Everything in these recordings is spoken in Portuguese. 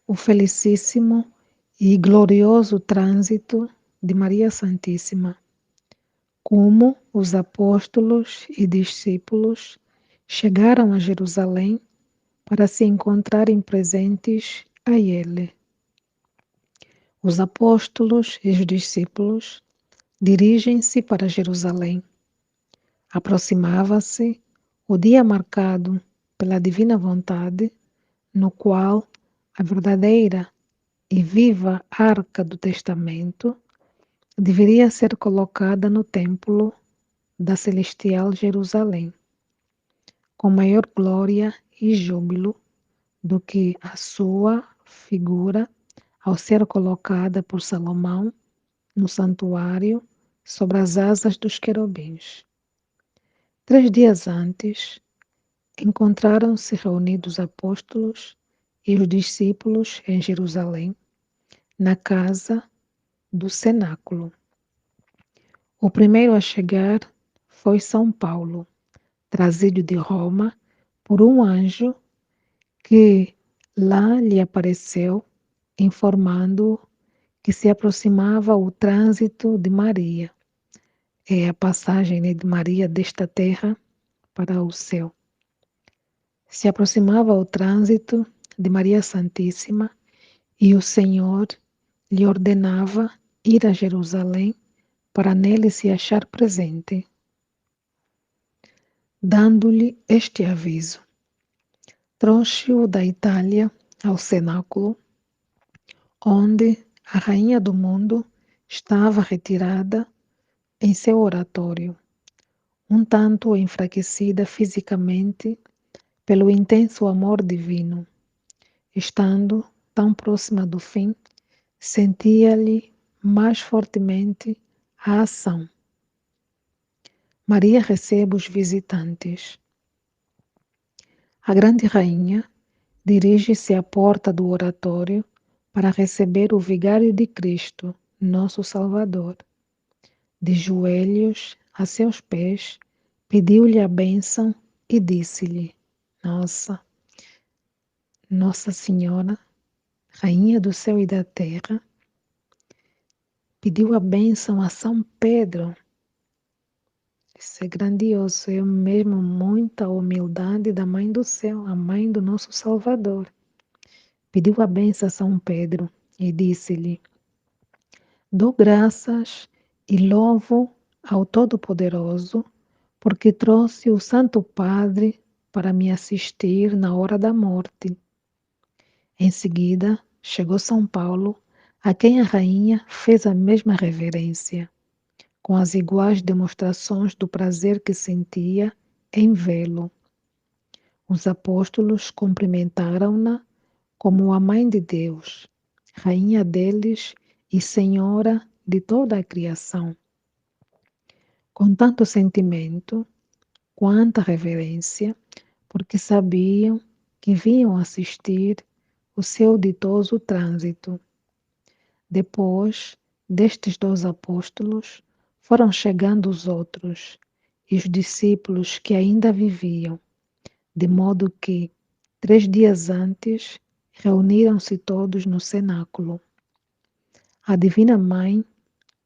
o felicíssimo e glorioso trânsito de Maria Santíssima, como os apóstolos e discípulos chegaram a Jerusalém para se encontrarem presentes a Ele. Os apóstolos e os discípulos dirigem-se para Jerusalém. Aproximava-se o dia marcado pela divina vontade, no qual a verdadeira e viva Arca do Testamento deveria ser colocada no templo da celestial Jerusalém, com maior glória e júbilo do que a sua figura ao ser colocada por Salomão no santuário sobre as asas dos querubins. 3 dias antes, encontraram-se reunidos os apóstolos e os discípulos em Jerusalém, na casa do cenáculo. O primeiro a chegar foi São Paulo, trazido de Roma por um anjo que lá lhe apareceu, informando que se aproximava o trânsito de Maria, é a passagem de Maria desta terra para o céu. Se aproximava o trânsito de Maria Santíssima e o Senhor lhe ordenava ir a Jerusalém para nele se achar presente, dando-lhe este aviso. Trouxe-o da Itália ao cenáculo, onde a rainha do mundo estava retirada em seu oratório, um tanto enfraquecida fisicamente pelo intenso amor divino. Estando tão próxima do fim, sentia-lhe mais fortemente a ação. Maria recebe os visitantes. A grande rainha dirige-se à porta do oratório para receber o vigário de Cristo, nosso Salvador. De joelhos a seus pés, pediu-lhe a bênção e disse-lhe: Nossa Senhora, Rainha do céu e da terra, pediu a bênção a São Pedro. Isso é grandioso, é mesmo muita humildade da Mãe do Céu, a Mãe do nosso Salvador. Pediu a bênção a São Pedro e disse-lhe: Dou graças e louvo ao Todo-Poderoso, porque trouxe o Santo Padre para me assistir na hora da morte. Em seguida, chegou São Paulo, a quem a rainha fez a mesma reverência, com as iguais demonstrações do prazer que sentia em vê-lo. Os apóstolos cumprimentaram-na como a Mãe de Deus, Rainha deles e Senhora de toda a criação. Com tanto sentimento, quanta reverência, porque sabiam que vinham assistir o seu ditoso trânsito. Depois destes 2 apóstolos, foram chegando os outros e os discípulos que ainda viviam, de modo que, 3 dias antes, reuniram-se todos no cenáculo. A Divina Mãe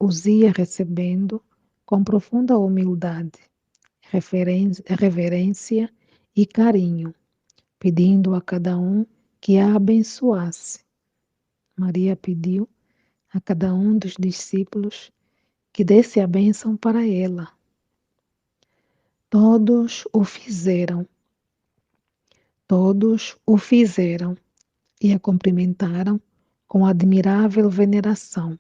os ia recebendo com profunda humildade, reverência e carinho, pedindo a cada um que a abençoasse. Maria pediu a cada um dos discípulos que desse a bênção para ela. Todos o fizeram e a cumprimentaram com admirável veneração.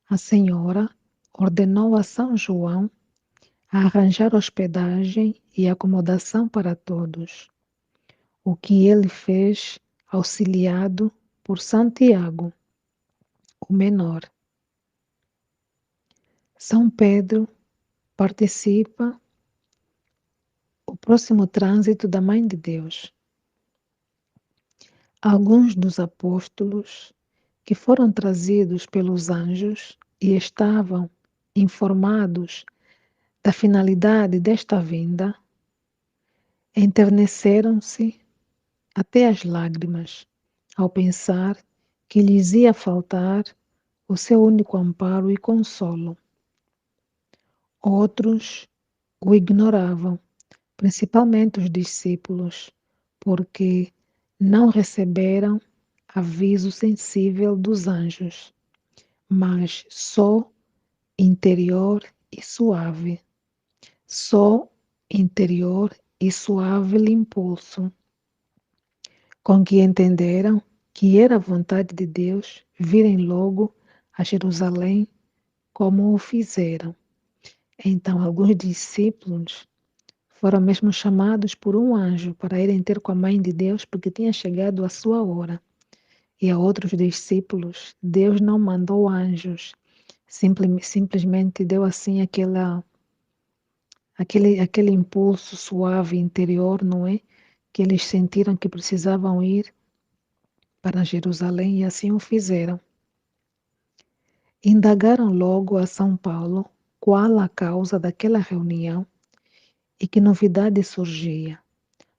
A Senhora ordenou a São João a arranjar hospedagem e acomodação para todos, o que ele fez auxiliado por Santiago, o menor. São Pedro participa o próximo trânsito da Mãe de Deus. Alguns dos apóstolos que foram trazidos pelos anjos e estavam informados da finalidade desta vinda, enterneceram-se até as lágrimas ao pensar que lhes ia faltar o seu único amparo e consolo. Outros o ignoravam, principalmente os discípulos, porque não receberam aviso sensível dos anjos, mas só interior e suave, só interior e suave impulso, com que entenderam que era a vontade de Deus virem logo a Jerusalém como o fizeram. Então, alguns discípulos foram mesmo chamados por um anjo para irem ter com a mãe de Deus, porque tinha chegado a sua hora. E a outros discípulos, Deus não mandou anjos, simplesmente deu assim aquele impulso suave interior, não é? Que eles sentiram que precisavam ir para Jerusalém e assim o fizeram. Indagaram logo a São Paulo qual a causa daquela reunião e que novidade surgia,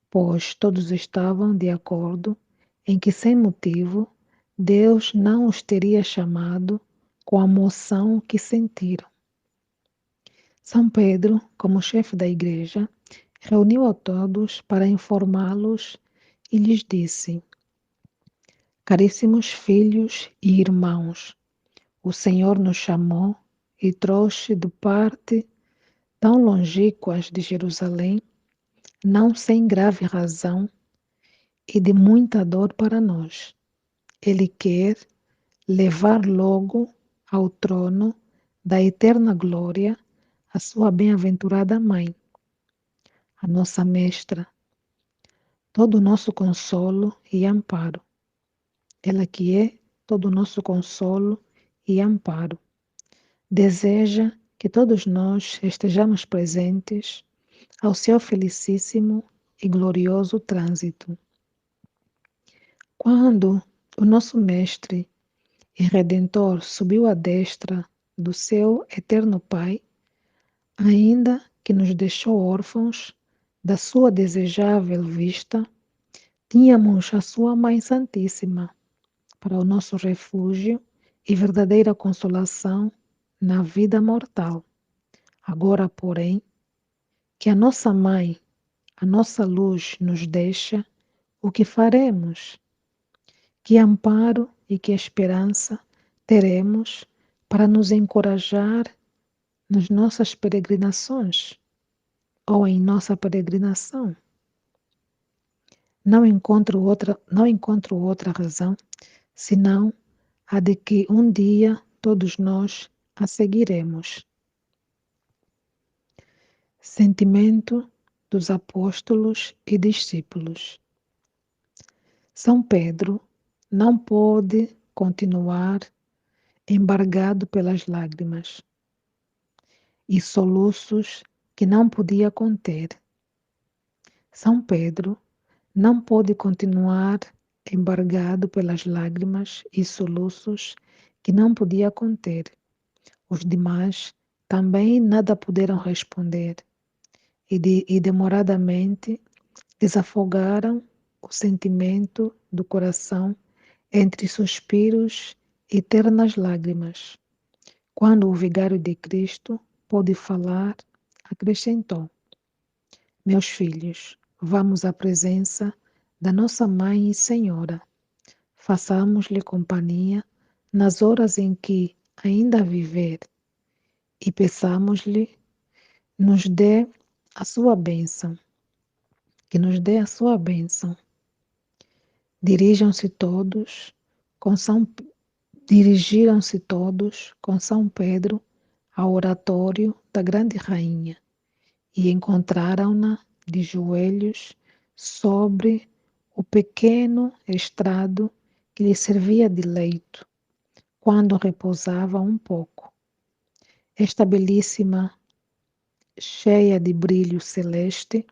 pois todos estavam de acordo em que, sem motivo, Deus não os teria chamado com a moção que sentiram. São Pedro, como chefe da igreja, reuniu a todos para informá-los e lhes disse: Caríssimos filhos e irmãos, o Senhor nos chamou e trouxe de parte tão longínquas de Jerusalém, não sem grave razão e de muita dor para nós. Ele quer levar logo ao trono da eterna glória a sua bem-aventurada mãe, a nossa mestra, todo o nosso consolo e amparo. Ela que é todo o nosso consolo e amparo. Deseja que todos nós estejamos presentes ao seu felicíssimo e glorioso trânsito. Quando o nosso Mestre e Redentor subiu à destra do seu eterno Pai, ainda que nos deixou órfãos da sua desejável vista, tínhamos a sua Mãe Santíssima para o nosso refúgio e verdadeira consolação na vida mortal. Agora, porém, que a nossa Mãe, a nossa luz nos deixa, o que faremos? Que amparo e que esperança teremos para nos encorajar nas nossas peregrinações ou em nossa peregrinação? Não encontro outra razão senão a de que um dia todos nós a seguiremos. Sentimento dos apóstolos e discípulos. São Pedro não pôde continuar embargado pelas lágrimas e soluços que não podia conter. São Pedro não pôde continuar embargado pelas lágrimas e soluços que não podia conter. Os demais também nada puderam responder e demoradamente desafogaram o sentimento do coração entre suspiros e ternas lágrimas. Quando o vigário de Cristo pôde falar, acrescentou: Meus filhos, vamos à presença da nossa Mãe e Senhora. Façamos-lhe companhia nas horas em que ainda viver e peçamos-lhe nos dê a sua bênção, que nos dê a sua bênção. Dirijam-se todos com São Dirigiram-se todos com São Pedro ao oratório da grande rainha e encontraram-na de joelhos sobre o pequeno estrado que lhe servia de leito, quando repousava um pouco. Esta belíssima, cheia de brilho celeste,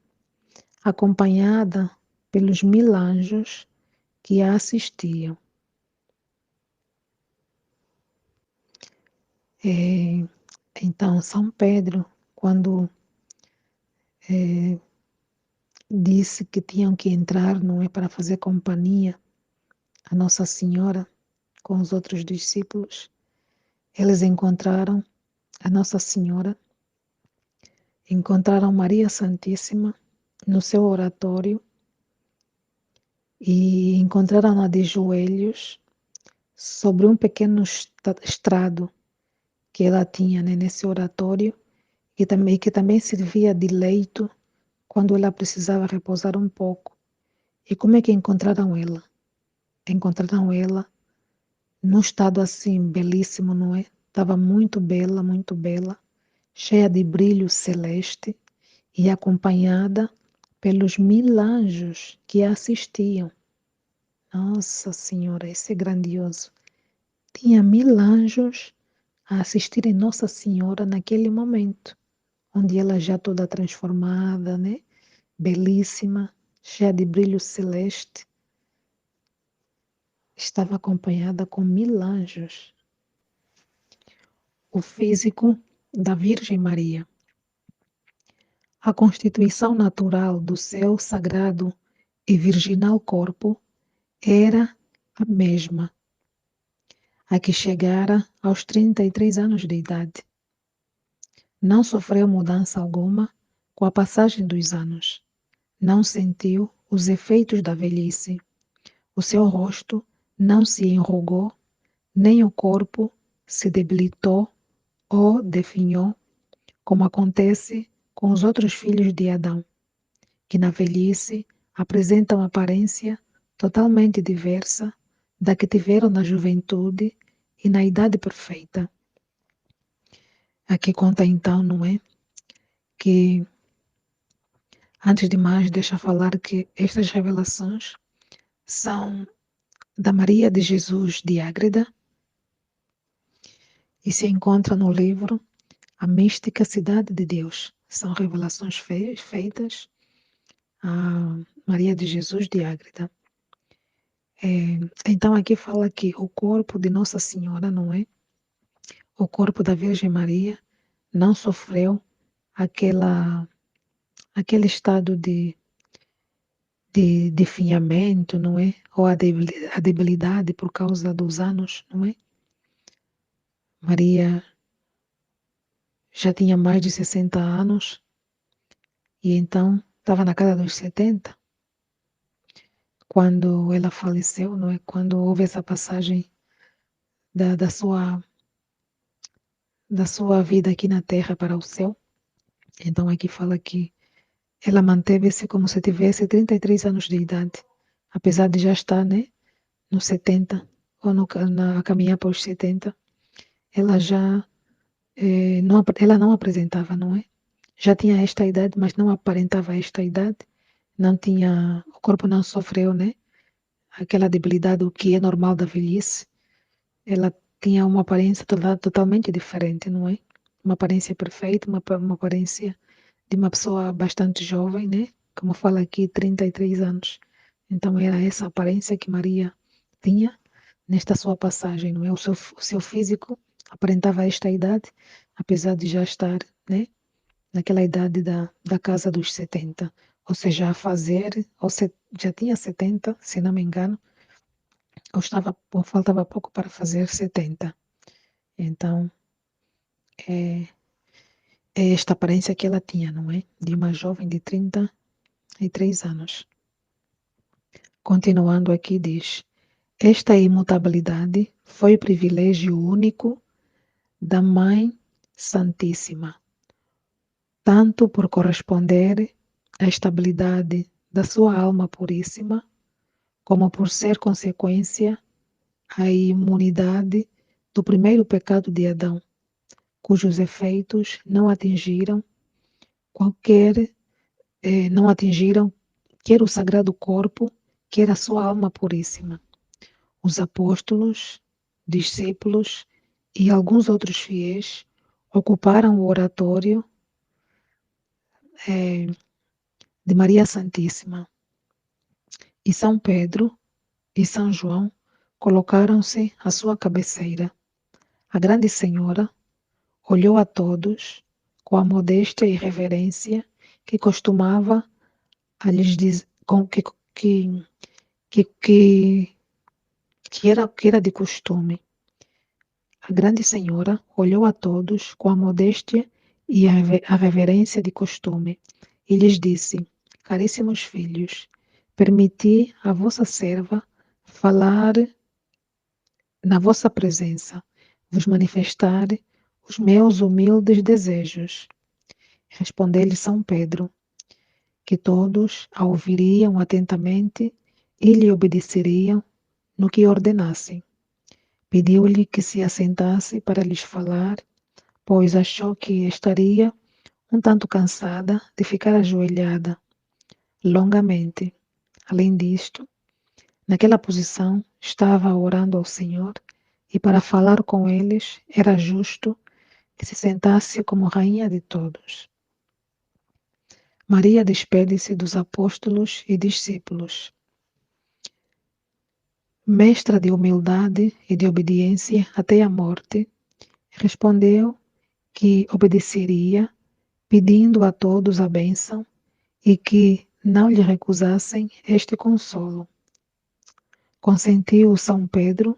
acompanhada pelos 1000 anjos que a assistiam. Então, São Pedro, quando disse que tinham que entrar, não é, para fazer companhia a Nossa Senhora com os outros discípulos, eles encontraram a Nossa Senhora, encontraram Maria Santíssima no seu oratório e encontraram-na de joelhos sobre um pequeno estrado que ela tinha, né, nesse oratório que também servia de leito quando ela precisava repousar um pouco. E como é que encontraram ela? Encontraram ela num estado assim belíssimo, não é? Estava muito bela, cheia de brilho celeste e acompanhada pelos 1000 anjos que a assistiam. Nossa Senhora, esse é grandioso. Tinha 1000 anjos a assistirem Nossa Senhora naquele momento, onde ela já toda transformada, né? Belíssima, cheia de brilho celeste, estava acompanhada com 1000 anjos. O físico da Virgem Maria. A constituição natural do seu sagrado e virginal corpo era a mesma, a que chegara aos 33 anos de idade. Não sofreu mudança alguma com a passagem dos anos. Não sentiu os efeitos da velhice. O seu rosto não se enrugou, nem o corpo se debilitou ou definhou, como acontece com os outros filhos de Adão, que na velhice apresentam aparência totalmente diversa da que tiveram na juventude e na idade perfeita. Aqui conta então, não é? Que, antes de mais, deixa falar que estas revelações são da Maria de Jesus de Ágreda e se encontra no livro A Mística Cidade de Deus. São revelações feitas a Maria de Jesus de Ágreda. Então aqui fala que o corpo de Nossa Senhora, não é? O corpo da Virgem Maria não sofreu aquele estado de definhamento, não é? Ou a debilidade por causa dos anos, não é? Maria já tinha mais de 60 anos e então estava na casa dos 70 quando ela faleceu, não é? Quando houve essa passagem da, da sua da sua vida aqui na Terra para o céu. Então aqui fala que ela manteve-se como se tivesse 33 anos de idade, apesar de já estar, né, nos 70 ou na caminhar para os 70. Ela já ela não apresentava, não é? Já tinha esta idade, mas não aparentava esta idade. Não tinha, o corpo não sofreu, né? Aquela debilidade, o que é normal da velhice. Ela tinha uma aparência totalmente diferente, não é? Uma aparência perfeita, uma aparência de uma pessoa bastante jovem, né? Como fala aqui, 33 anos. Então era essa aparência que Maria tinha nesta sua passagem, não é? O seu físico aparentava esta idade, apesar de já estar, né? Naquela idade da casa dos 70. Ou seja, a fazer, já tinha 70, se não me engano, ou faltava pouco para fazer 70. Então, é, é esta aparência que ela tinha, não é? De uma jovem de 33 anos. Continuando aqui, diz: esta imutabilidade foi privilégio único da Mãe Santíssima, tanto por corresponder à estabilidade da sua alma puríssima, como por ser consequência à imunidade do primeiro pecado de Adão, cujos efeitos qualquer, não atingiram quer o sagrado corpo, quer a sua alma puríssima. Os apóstolos, discípulos e alguns outros fiéis ocuparam o oratório de Maria Santíssima e São Pedro e São João colocaram-se à sua cabeceira. A grande senhora olhou a todos com a modéstia e reverência que costumava a lhes dizer, que que era de costume. A grande senhora olhou a todos com a modéstia e a reverência de costume, e lhes disse: Caríssimos filhos, permiti a vossa serva falar na vossa presença, vos manifestar os meus humildes desejos. Respondeu-lhe São Pedro, que todos a ouviriam atentamente e lhe obedeceriam no que ordenasse. Pediu-lhe que se assentasse para lhes falar, pois achou que estaria um tanto cansada de ficar ajoelhada longamente. Além disto, naquela posição estava orando ao Senhor e para falar com eles era justo que se sentasse como rainha de todos. Maria despede-se dos apóstolos e discípulos. Mestra de humildade e de obediência até a morte, respondeu que obedeceria, pedindo a todos a bênção e que não lhe recusassem este consolo. Consentiu São Pedro,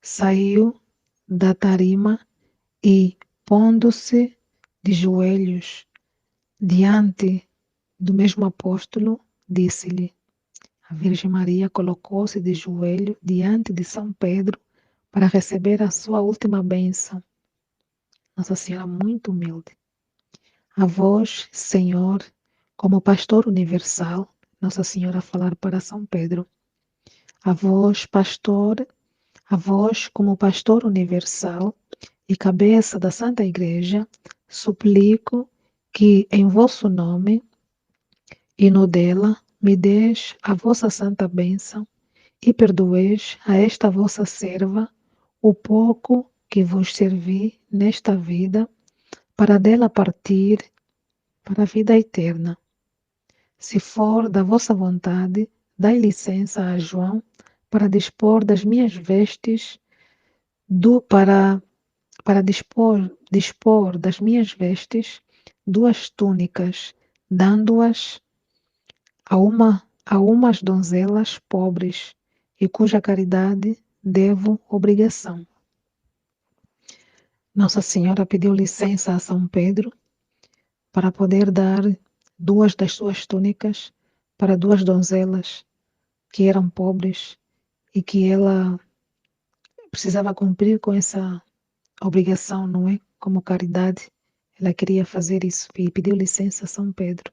saiu da tarima e, pondo-se de joelhos diante do mesmo apóstolo, disse-lhe: A Virgem Maria colocou-se de joelho diante de São Pedro para receber a sua última bênção. Nossa Senhora muito humilde. A vós, Senhor, como pastor universal, Nossa Senhora falar para São Pedro. A vós, pastor, a vós, como pastor universal e cabeça da Santa Igreja, suplico que em vosso nome e no dela me deis a vossa santa bênção e perdoeis a esta vossa serva o pouco que vos servi nesta vida, para dela partir para a vida eterna. Se for da vossa vontade, dai licença a João para dispor das minhas vestes, para dispor das minhas vestes 2 túnicas, dando-as a umas donzelas pobres, e cuja caridade devo obrigação. Nossa Senhora pediu licença a São Pedro para poder dar 2 das suas túnicas para 2 donzelas que eram pobres e que ela precisava cumprir com essa obrigação, não é? Como caridade. Ela queria fazer isso e pediu licença a São Pedro.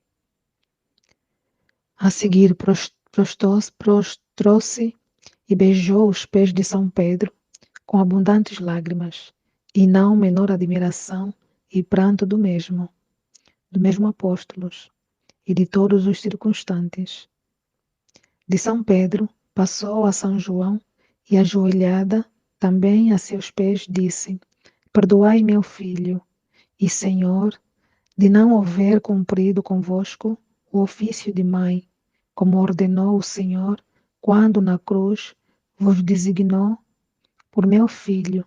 A seguir, prostrou-se e beijou os pés de São Pedro com abundantes lágrimas, e não menor admiração e pranto do mesmo apóstolos e de todos os circunstantes. De São Pedro passou a São João e, ajoelhada também a seus pés, disse: Perdoai, meu filho e Senhor, de não haver cumprido convosco o ofício de mãe, como ordenou o Senhor quando na cruz vos designou por meu filho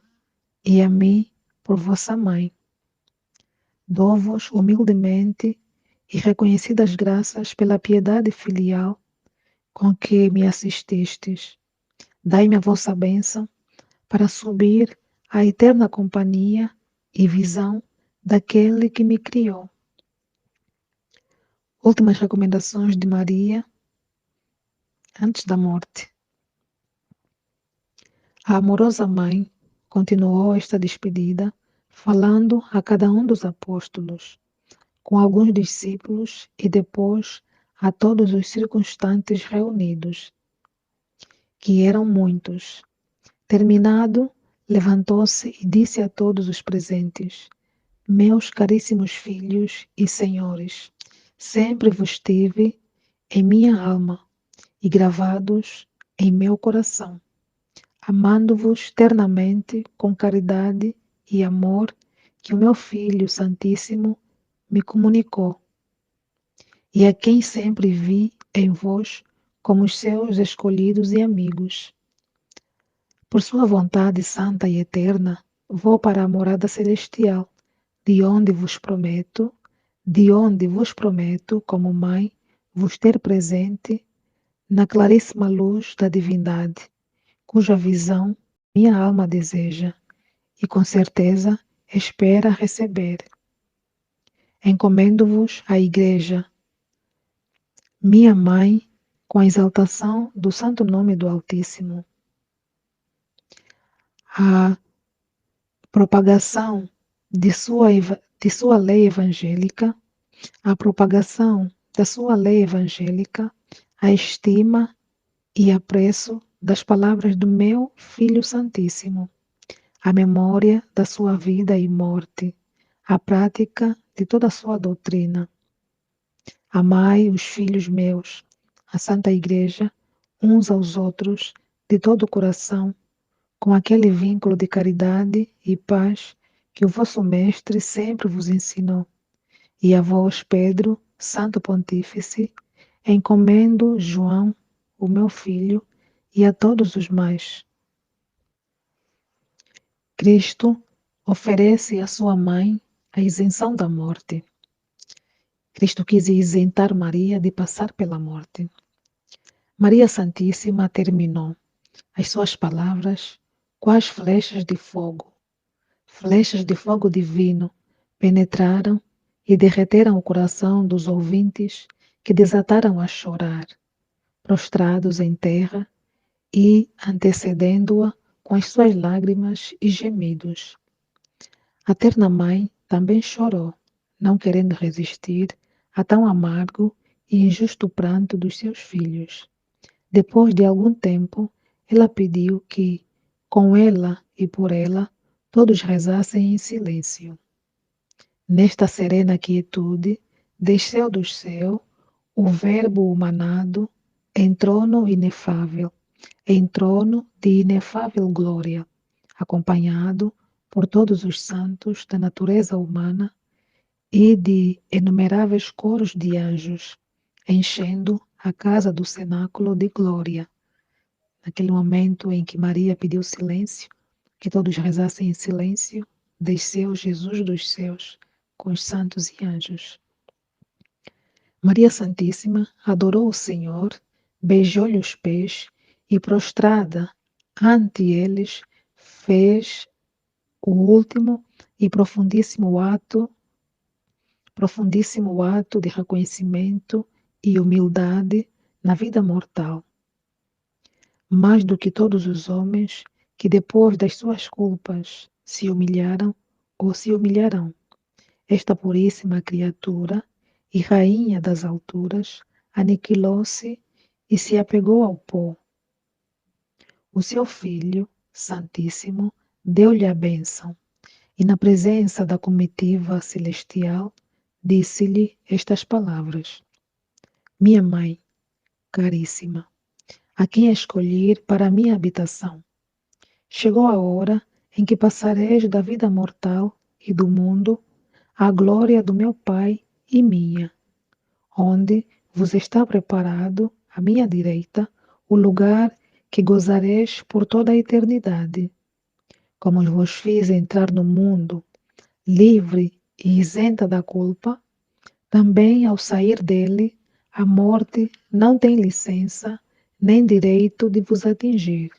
e a mim por vossa mãe. Dou-vos humildemente e reconhecidas graças pela piedade filial com que me assististes. Dai-me a vossa bênção para subir à eterna companhia e visão daquele que me criou. Últimas recomendações de Maria antes da morte. A amorosa mãe continuou esta despedida, falando a cada um dos apóstolos, com alguns discípulos e depois a todos os circunstantes reunidos, que eram muitos. Terminado, levantou-se e disse a todos os presentes: Meus caríssimos filhos e senhores, sempre vos tive em minha alma e gravados em meu coração, amando-vos ternamente com caridade e amor que o meu Filho Santíssimo me comunicou, e a quem sempre vi em vós como os seus escolhidos e amigos. Por sua vontade santa e eterna, vou para a morada celestial, de onde vos prometo, como mãe, vos ter presente na claríssima luz da divindade, cuja visão minha alma deseja e com certeza espera receber. Encomendo-vos à Igreja, minha mãe, com a exaltação do santo nome do Altíssimo, a propagação de sua lei evangélica, a propagação da sua lei evangélica, a estima e apreço das palavras do meu Filho Santíssimo, a memória da sua vida e morte, a prática de toda a sua doutrina. Amai os filhos meus, a Santa Igreja, uns aos outros, de todo o coração, com aquele vínculo de caridade e paz que o vosso Mestre sempre vos ensinou. E a vós, Pedro, Santo Pontífice, encomendo João, o meu filho, e a todos os mais. Cristo oferece à sua mãe a isenção da morte. Cristo quis isentar Maria de passar pela morte. Maria Santíssima terminou as suas palavras quais flechas de fogo divino, penetraram e derreteram o coração dos ouvintes que desataram a chorar, prostrados em terra e antecedendo-a com as suas lágrimas e gemidos. A terna mãe também chorou, não querendo resistir a tão amargo e injusto pranto dos seus filhos. Depois de algum tempo, ela pediu que, com ela e por ela, todos rezassem em silêncio. Nesta serena quietude, desceu do céu o Verbo humanado em trono inefável, em trono de inefável glória, acompanhado por todos os santos da natureza humana e de inumeráveis coros de anjos, enchendo a casa do cenáculo de glória. Naquele momento em que Maria pediu silêncio, que todos rezassem em silêncio, desceu Jesus dos céus com os santos e anjos. Maria Santíssima adorou o Senhor, beijou-lhe os pés e, prostrada ante eles, fez o último e profundíssimo ato de reconhecimento e humildade na vida mortal. Mais do que todos os homens que depois das suas culpas se humilharam ou se humilharão. Esta puríssima criatura e rainha das alturas aniquilou-se e se apegou ao pó. O seu Filho Santíssimo deu-lhe a bênção e, na presença da comitiva celestial, disse-lhe estas palavras: Minha mãe, caríssima, a quem escolher para a minha habitação. Chegou a hora em que passareis da vida mortal e do mundo à glória do meu Pai e minha, onde vos está preparado, à minha direita, o lugar que gozareis por toda a eternidade. Como vos fiz entrar no mundo, livre e isenta da culpa, também ao sair dele, a morte não tem licença nem direito de vos atingir.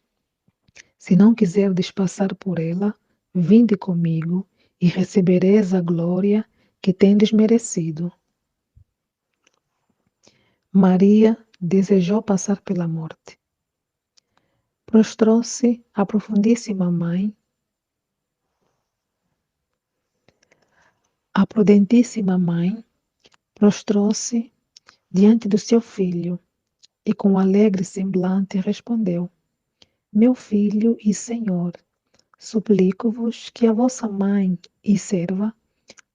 Se não quiserdes passar por ela, vinde comigo e recebereis a glória que tendes merecido. Maria desejou passar pela morte. Prostrou-se a profundíssima mãe, a prudentíssima mãe, prostrou-se diante do seu filho e com alegre semblante respondeu: Meu filho e Senhor, suplico-vos que a vossa mãe e serva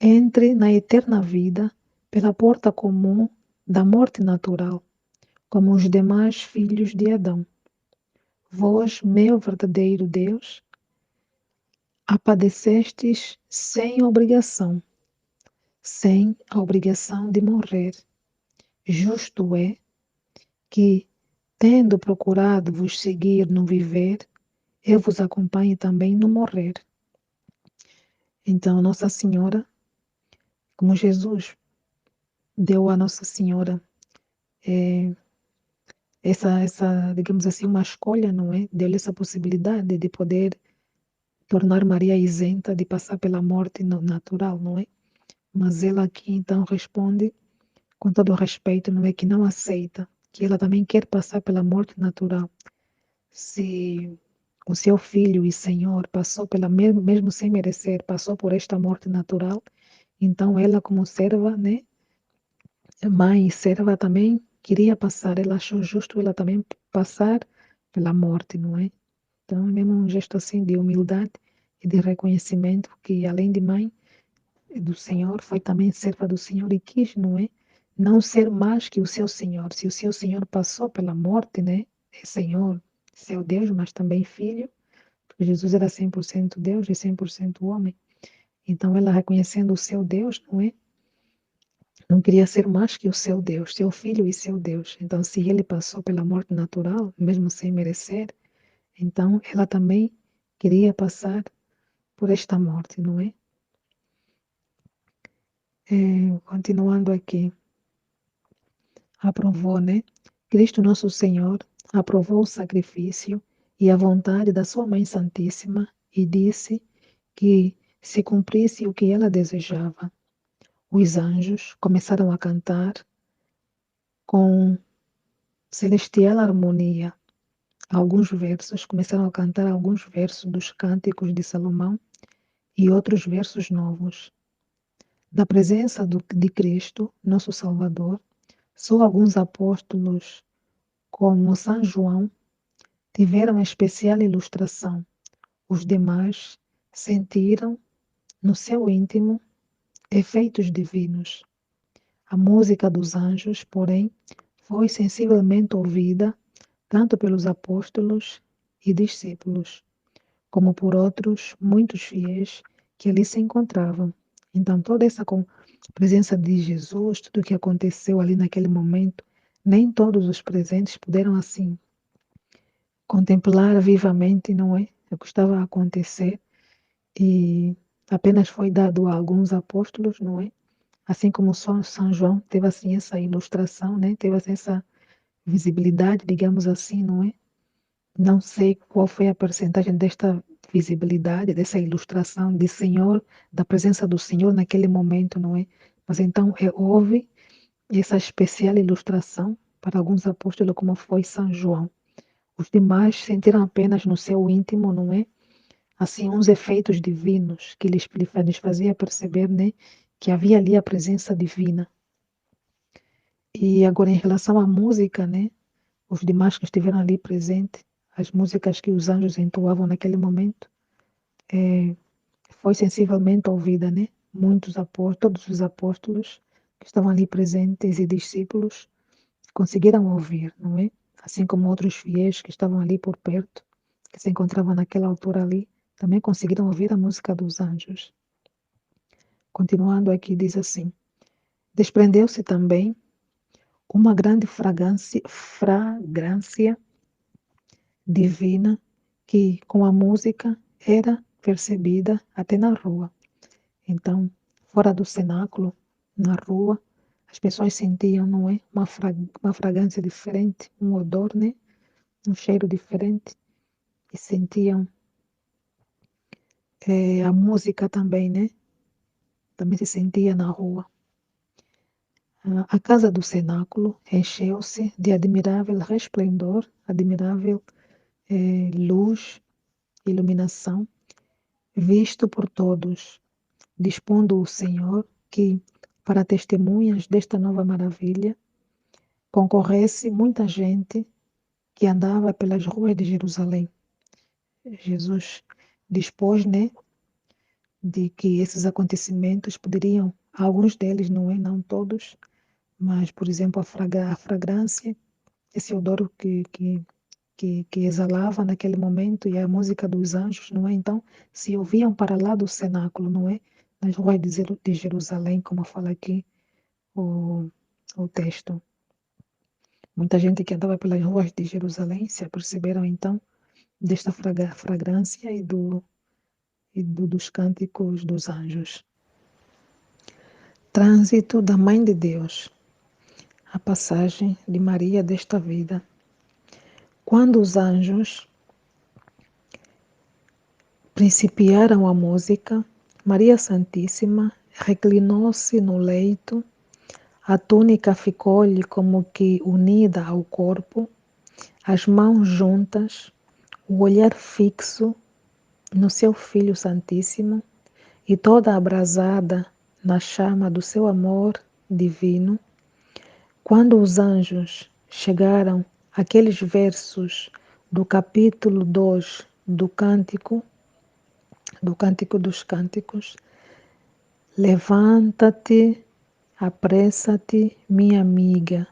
entre na eterna vida pela porta comum da morte natural, como os demais filhos de Adão. Vós, meu verdadeiro Deus, a padecestes sem a obrigação de morrer. Justo é que, tendo procurado vos seguir no viver, eu vos acompanhe também no morrer. Então, Nossa Senhora, como Jesus deu a Nossa Senhora digamos assim, uma escolha, não é? Deu-lhe essa possibilidade de poder tornar Maria isenta de passar pela morte natural, não é? Mas ela aqui então responde com todo o respeito, não é? Que não aceita, que ela também quer passar pela morte natural. Se o seu filho e Senhor passou pela mesmo sem merecer, passou por esta morte natural, então ela como serva, né? Mãe e serva também queria passar, ela achou justo ela também passar pela morte, não é? Então, é mesmo um gesto assim de humildade e de reconhecimento que, além de mãe do Senhor, foi também serva do Senhor e quis, não é? Não ser mais que o seu Senhor. Se o seu Senhor passou pela morte, né? É Senhor, seu Deus, mas também filho, porque Jesus era 100% Deus e 100% homem. Então, ela reconhecendo o seu Deus, não é? Não queria ser mais que o seu Deus, seu filho e seu Deus. Então, se ele passou pela morte natural, mesmo sem merecer, então ela também queria passar por esta morte, não é? Continuando aqui, aprovou, né? Cristo nosso Senhor aprovou o sacrifício e a vontade da sua Mãe Santíssima e disse que se cumprisse o que ela desejava. Os anjos começaram a cantar com celestial harmonia. Alguns versos, começaram a cantar alguns versos dos cânticos de Salomão e outros versos novos. Da presença de Cristo, nosso Salvador, só alguns apóstolos, como São João, tiveram especial ilustração. Os demais sentiram no seu íntimo efeitos divinos. A música dos anjos, porém, foi sensivelmente ouvida tanto pelos apóstolos e discípulos, como por outros muitos fiéis que ali se encontravam. Então, toda essa presença de Jesus, tudo o que aconteceu ali naquele momento, nem todos os presentes puderam assim contemplar vivamente, não é? O que estava a acontecer e apenas foi dado a alguns apóstolos, não é? Assim como São João teve assim essa ilustração, né? Teve assim, essa visibilidade, digamos assim, não é? Não sei qual foi a percentagem desta visibilidade, dessa ilustração de Senhor, da presença do Senhor naquele momento, não é? Mas então houve essa especial ilustração para alguns apóstolos, como foi São João. Os demais sentiram apenas no seu íntimo, não é? Assim, uns efeitos divinos que lhes fazia perceber, né, que havia ali a presença divina. E agora, em relação à música, né, os demais que estiveram ali presentes, as músicas que os anjos entoavam naquele momento, foi sensivelmente ouvida, né? Muitos apóstolos, todos os apóstolos que estavam ali presentes e discípulos conseguiram ouvir, não é? Assim como outros fiéis que estavam ali por perto, que se encontravam naquela altura ali, também conseguiram ouvir a música dos anjos. Continuando aqui, diz assim: desprendeu-se também uma grande fragrância divina que, com a música, era percebida até na rua. Então, fora do cenáculo, na rua, as pessoas sentiam, não é? Uma fragrância diferente, um odor, né? Um cheiro diferente. E sentiam a música também, né? Também se sentia na rua. A casa do cenáculo encheu-se de admirável resplendor, admirável luz, iluminação, visto por todos, dispondo o Senhor que, para testemunhas desta nova maravilha, concorresse muita gente que andava pelas ruas de Jerusalém. Jesus dispôs, né, de que esses acontecimentos poderiam, alguns deles, não é, não todos, mas, por exemplo, a fragrância, esse odor que exalava naquele momento e a música dos anjos, não é? Então, se ouviam para lá do cenáculo, não é? Nas ruas de Jerusalém, como fala aqui o, o texto. Muita gente que andava pelas ruas de Jerusalém se aperceberam então desta fragrância dos cânticos dos anjos. Trânsito da Mãe de Deus. A passagem de Maria desta vida. Quando os anjos principiaram a música, Maria Santíssima reclinou-se no leito, a túnica ficou-lhe como que unida ao corpo, as mãos juntas, o olhar fixo no seu Filho Santíssimo e toda abrasada na chama do seu amor divino. Quando os anjos chegaram àqueles versos do capítulo 2 do Cântico dos Cânticos, levanta-te, apressa-te, minha amiga,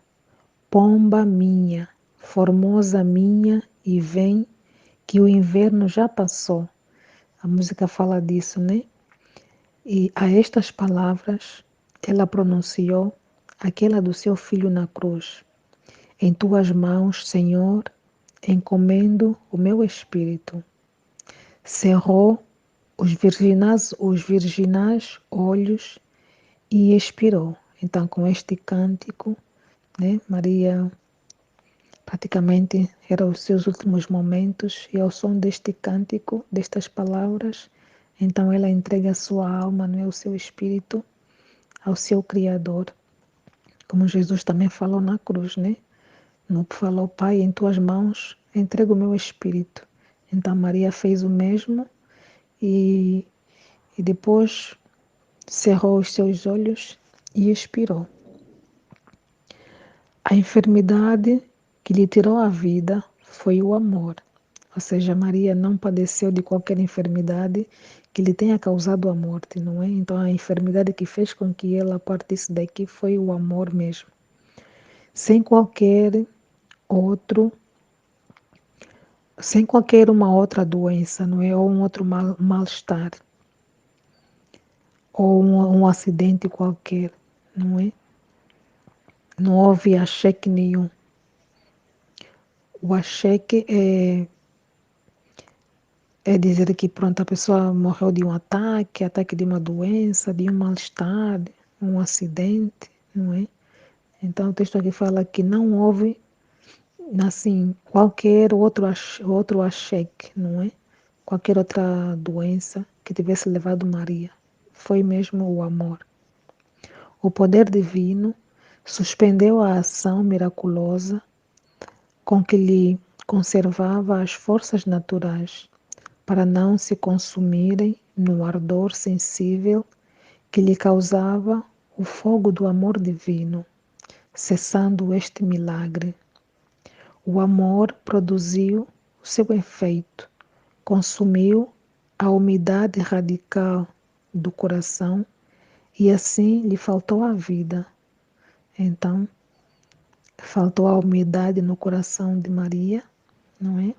pomba minha, formosa minha, e vem, que o inverno já passou. A música fala disso, né? E a estas palavras ela pronunciou aquela do seu filho na cruz. Em tuas mãos, Senhor, encomendo o meu espírito. Cerrou os virginais olhos e expirou. Então, com este cântico, né, Maria praticamente eram os seus últimos momentos, e ao som deste cântico, destas palavras, então ela entrega a sua alma, não é, o seu espírito, ao seu Criador, como Jesus também falou na cruz, né? Não falou, Pai, em tuas mãos entrego o meu espírito. Então Maria fez o mesmo e, e depois cerrou os seus olhos e expirou. A enfermidade que lhe tirou a vida foi o amor. Ou seja, Maria não padeceu de qualquer enfermidade que lhe tenha causado a morte, não é? Então a enfermidade que fez com que ela partisse daqui foi o amor mesmo. Sem qualquer outro, sem qualquer uma outra doença, não é? Ou um outro mal-estar, ou um acidente qualquer, não é? Não houve acheque nenhum. O acheque é dizer que pronto, a pessoa morreu de um ataque de uma doença, de um mal-estar, um acidente, não é? Então o texto aqui fala que não houve assim qualquer outro acheque, não é? Qualquer outra doença que tivesse levado Maria. Foi mesmo o amor. O poder divino suspendeu a ação miraculosa com que lhe conservava as forças naturais, para não se consumirem no ardor sensível que lhe causava o fogo do amor divino. Cessando este milagre, o amor produziu o seu efeito, consumiu a umidade radical do coração e assim lhe faltou a vida. Então, faltou a umidade no coração de Maria, não é?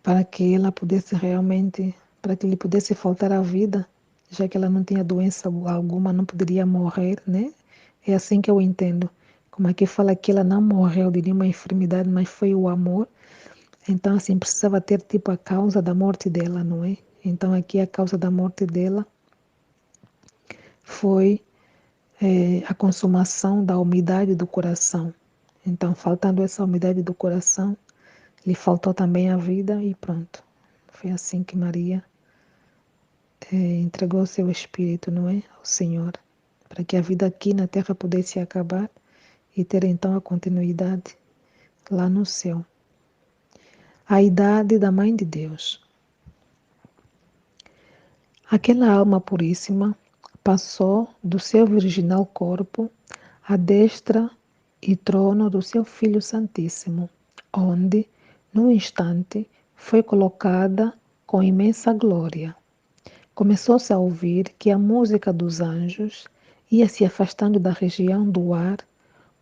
Para que ela pudesse realmente, para que lhe pudesse faltar a vida, já que ela não tinha doença alguma, não poderia morrer, né? É assim que eu entendo. Como aqui fala que ela não morreu de nenhuma enfermidade, mas foi o amor. Então, assim, precisava ter tipo a causa da morte dela, não é? Então, aqui a causa da morte dela foi a consumação da umidade do coração. Então, faltando essa umidade do coração, lhe faltou também a vida e pronto. Foi assim que Maria entregou seu espírito, não é? Ao Senhor, para que a vida aqui na terra pudesse acabar e ter então a continuidade lá no céu. A idade da Mãe de Deus. Aquela alma puríssima passou do seu virginal corpo à destra e trono do seu Filho Santíssimo, onde, num instante, foi colocada com imensa glória. Começou-se a ouvir que a música dos anjos ia se afastando da região do ar,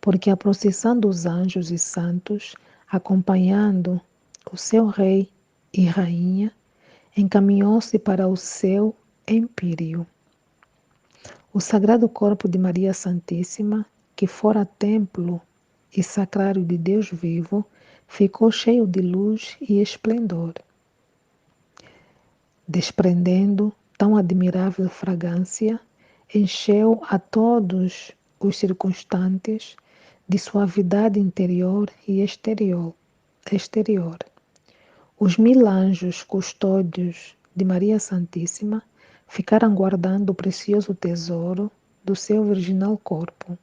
porque a procissão dos anjos e santos, acompanhando o seu rei e rainha, encaminhou-se para o seu empíreo. O sagrado corpo de Maria Santíssima, que fora templo e sacrário de Deus vivo, ficou cheio de luz e esplendor, desprendendo tão admirável fragrância, encheu a todos os circunstantes de suavidade interior e exterior. Os 1000 anjos custódios de Maria Santíssima ficaram guardando o precioso tesouro do seu virginal corpo.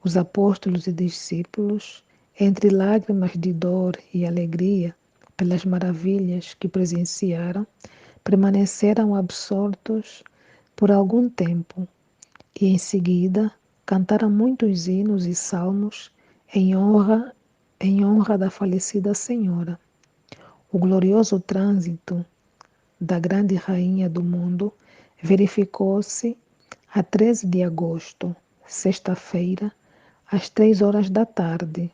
Os apóstolos e discípulos, entre lágrimas de dor e alegria pelas maravilhas que presenciaram, permaneceram absortos por algum tempo e, em seguida, cantaram muitos hinos e salmos em honra da falecida Senhora. O glorioso trânsito da grande rainha do mundo verificou-se a 13 de agosto, sexta-feira, às 3 horas da tarde,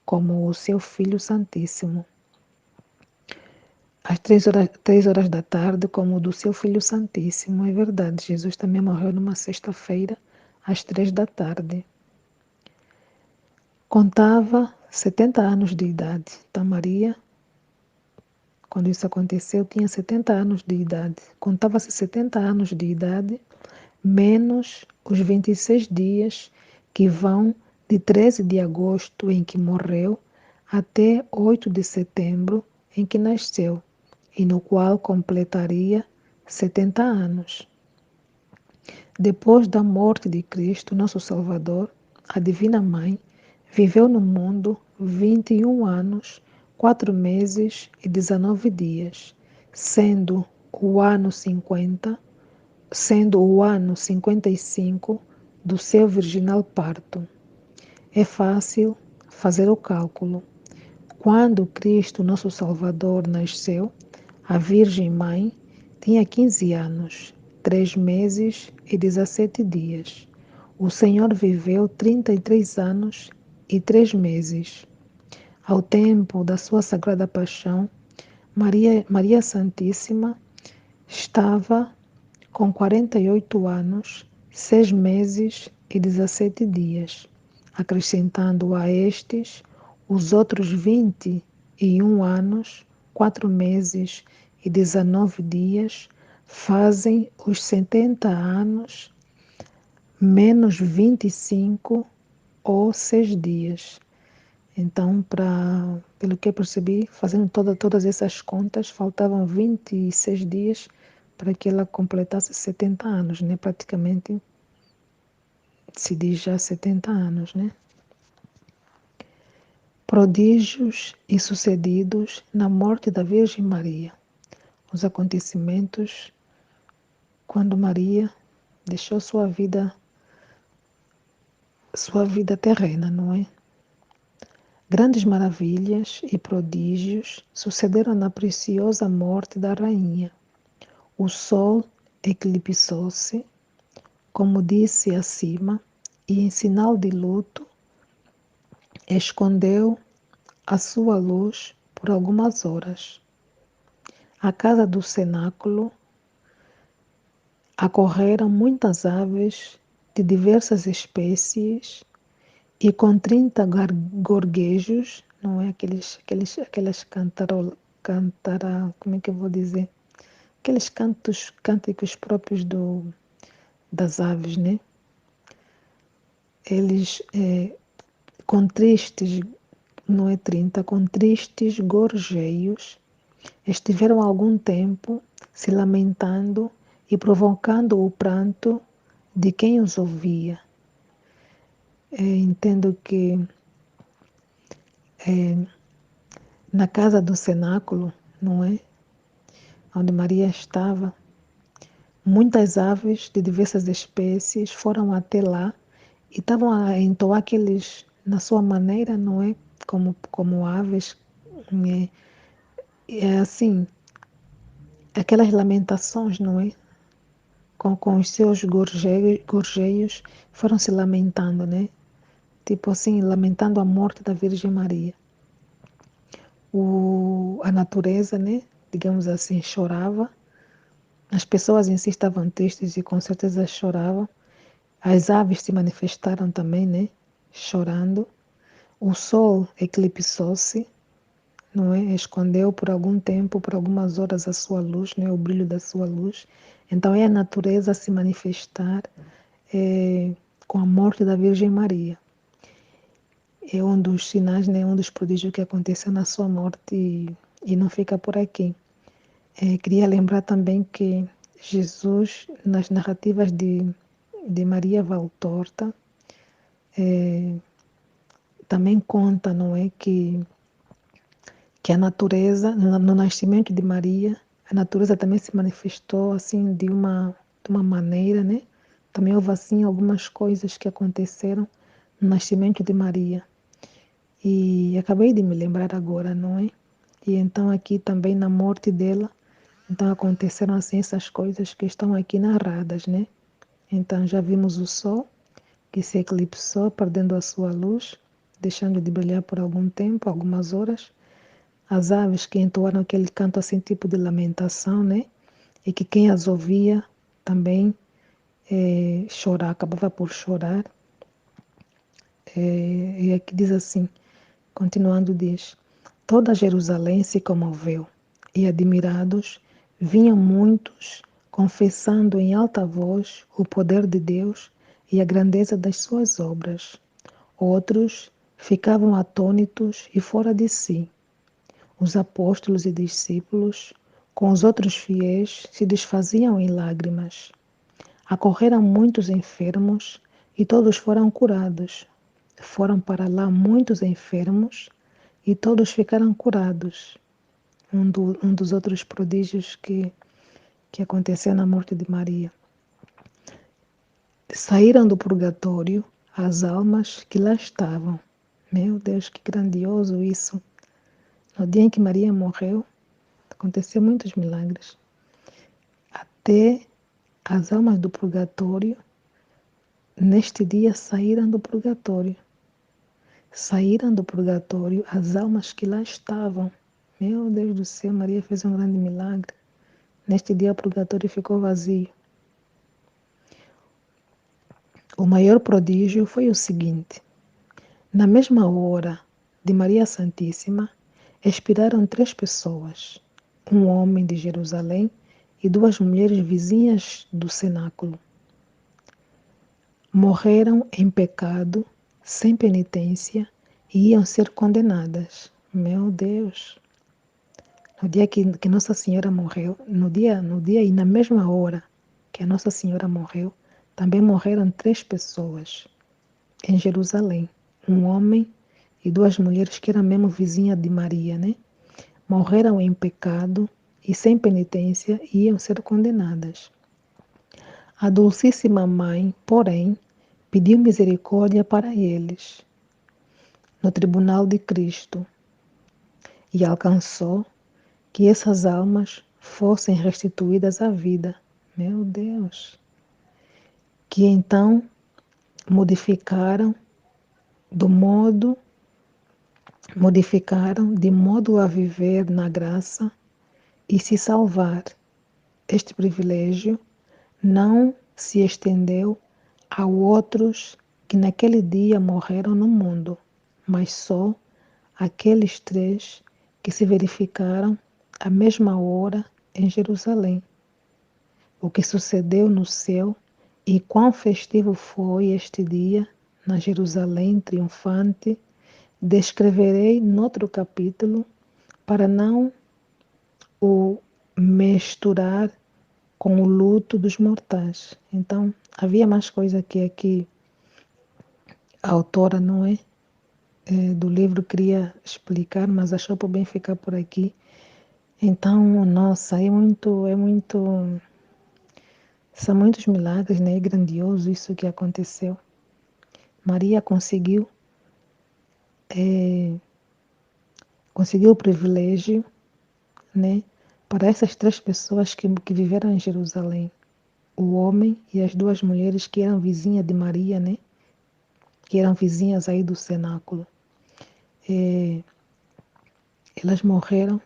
como o seu Filho Santíssimo. Às 3 horas da tarde, como o do seu Filho Santíssimo. É verdade, Jesus também morreu numa sexta-feira, às 3 da tarde. Contava 70 anos de idade. Então, Maria, quando isso aconteceu, tinha 70 anos de idade. Contava-se 70 anos de idade, menos os 26 dias que vão de 13 de agosto, em que morreu, até 8 de setembro, em que nasceu, e no qual completaria 70 anos. Depois da morte de Cristo, nosso Salvador, a Divina Mãe viveu no mundo 21 anos, 4 meses e 19 dias, sendo o ano 55 do seu virginal parto. É fácil fazer o cálculo. Quando Cristo, nosso Salvador, nasceu, a Virgem Mãe tinha 15 anos, 3 meses e 17 dias. O Senhor viveu 33 anos e 3 meses. Ao tempo da sua Sagrada Paixão, Maria Santíssima estava com 48 anos, 6 meses e 17 dias, acrescentando a estes os outros 21 anos, 4 meses e 19 dias, fazem os 70 anos, menos 25 ou 6 dias. Então, pelo que eu percebi, fazendo todas essas contas, faltavam 26 dias para que ela completasse 70 anos, né? Praticamente se diz já 70 anos, né? Prodígios e sucedidos na morte da Virgem Maria. Os acontecimentos quando Maria deixou sua vida terrena, não é? Grandes maravilhas e prodígios sucederam na preciosa morte da rainha. O sol eclipsou-se, como disse acima, e em sinal de luto, escondeu a sua luz por algumas horas. À casa do cenáculo acorreram muitas aves de diversas espécies e com 30 gorguejos, não é? Aquelas como é que eu vou dizer? Aqueles cânticos próprios das aves, né? Eles, com tristes, não é 30, com tristes gorjeios, estiveram algum tempo se lamentando e provocando o pranto de quem os ouvia. Entendo que na casa do cenáculo, não é? Onde Maria estava, muitas aves de diversas espécies foram até lá e estavam a entoar aqueles, na sua maneira, não é? Como aves, é assim, aquelas lamentações, não é? Com os seus gorjeios, foram se lamentando, né? Tipo assim, lamentando a morte da Virgem Maria. A natureza, né? Digamos assim, chorava. As pessoas em si estavam tristes e com certeza choravam. As aves se manifestaram também, né? Chorando. O sol eclipsou-se, não é? Escondeu por algum tempo, por algumas horas a sua luz, né? O brilho da sua luz. Então é a natureza se manifestar com a morte da Virgem Maria. é um dos sinais, né, um dos prodígios que aconteceu na sua morte e não fica por aqui. Queria lembrar também que Jesus, nas narrativas de Maria Valtorta, também conta, não é, que a natureza, no nascimento de Maria, a natureza também se manifestou assim de uma maneira, né? Também houve assim algumas coisas que aconteceram no nascimento de Maria. E acabei de me lembrar agora, não é? E então aqui também na morte dela, então aconteceram assim essas coisas que estão aqui narradas, né? Então já vimos o sol que se eclipsou, perdendo a sua luz, deixando de brilhar por algum tempo, algumas horas. As aves que entoaram aquele canto assim tipo de lamentação, né? E que quem as ouvia também acabava por chorar. E aqui diz assim, continuando diz, toda Jerusalém se comoveu e admirados vinham muitos confessando em alta voz o poder de Deus e a grandeza das suas obras. Outros ficavam atônitos e fora de si. Os apóstolos e discípulos, com os outros fiéis, se desfaziam em lágrimas. Acorreram muitos enfermos e todos foram curados. Foram para lá muitos enfermos e todos ficaram curados. Um dos outros prodígios que aconteceu na morte de Maria. Saíram do purgatório as almas que lá estavam. Meu Deus, que grandioso isso! No dia em que Maria morreu, aconteceu muitos milagres. Até as almas do purgatório, neste dia, saíram do purgatório. Saíram do purgatório as almas que lá estavam. Meu Deus do céu, Maria fez um grande milagre. Neste dia, o purgatório ficou vazio. O maior prodígio foi o seguinte: na mesma hora de Maria Santíssima, expiraram 3 pessoas, um homem de Jerusalém e 2 mulheres vizinhas do cenáculo. Morreram em pecado, sem penitência, e iam ser condenadas. Meu Deus! No dia que Nossa Senhora morreu, no dia e na mesma hora que a Nossa Senhora morreu, também morreram 3 pessoas em Jerusalém. Um homem e 2 mulheres que eram mesmo vizinhas de Maria, né? Morreram em pecado e sem penitência e iam ser condenadas. A Dulcíssima Mãe, porém, pediu misericórdia para eles no tribunal de Cristo e alcançou que essas almas fossem restituídas à vida. Meu Deus! Que então modificaram do modo modificaram de modo a viver na graça e se salvar. Este privilégio não se estendeu a outros que naquele dia morreram no mundo, mas só aqueles 3 que se verificaram à mesma hora em Jerusalém. O que sucedeu no céu e quão festivo foi este dia na Jerusalém triunfante, descreverei noutro capítulo para não o misturar com o luto dos mortais. Então, havia mais coisa que aqui a autora, não é, do livro queria explicar, mas achou por bem ficar por aqui. Então, nossa, são muitos milagres, né? É grandioso isso que aconteceu. Maria conseguiu o privilégio, né? Para essas 3 pessoas que viveram em Jerusalém, o homem e as 2 mulheres que eram vizinhas de Maria, né? Que eram vizinhas aí do cenáculo. Elas morreram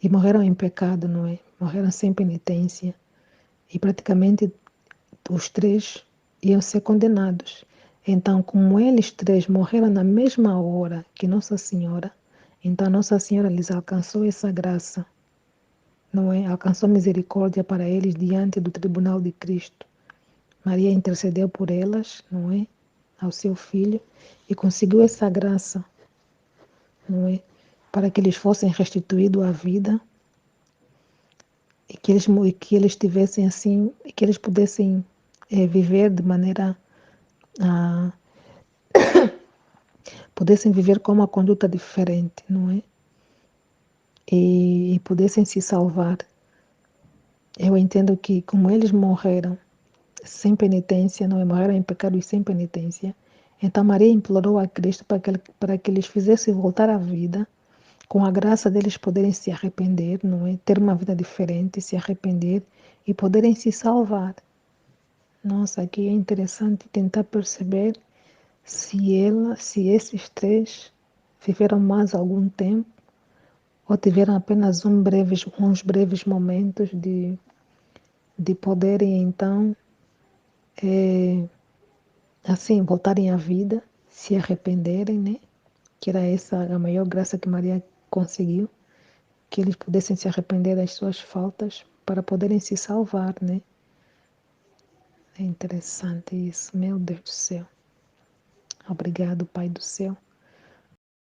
e morreram em pecado, não é? Morreram sem penitência e praticamente os 3 iam ser condenados. Então, como eles 3 morreram na mesma hora que Nossa Senhora, então Nossa Senhora lhes alcançou essa graça, não é? Alcançou misericórdia para eles diante do tribunal de Cristo. Maria intercedeu por elas, não é? ao seu filho e conseguiu essa graça, não é? Para que eles fossem restituídos à vida e que eles tivessem assim, e que eles pudessem viver de maneira, ah, pudessem viver com uma conduta diferente, não é? E pudessem se salvar. Eu entendo que como eles morreram sem penitência, não é? Morreram em pecado e sem penitência. Então Maria implorou a Cristo para que eles fizessem voltar à vida, com a graça deles poderem se arrepender, não é? Ter uma vida diferente, se arrepender e poderem se salvar. Nossa, aqui é interessante tentar perceber se esses três viveram mais algum tempo ou tiveram apenas uns breves momentos de poderem então assim, voltarem à vida, se arrependerem, né? Que era essa a maior graça que Maria conseguiu, que eles pudessem se arrepender das suas faltas para poderem se salvar, né? É interessante isso, meu Deus do céu. Obrigado, Pai do céu.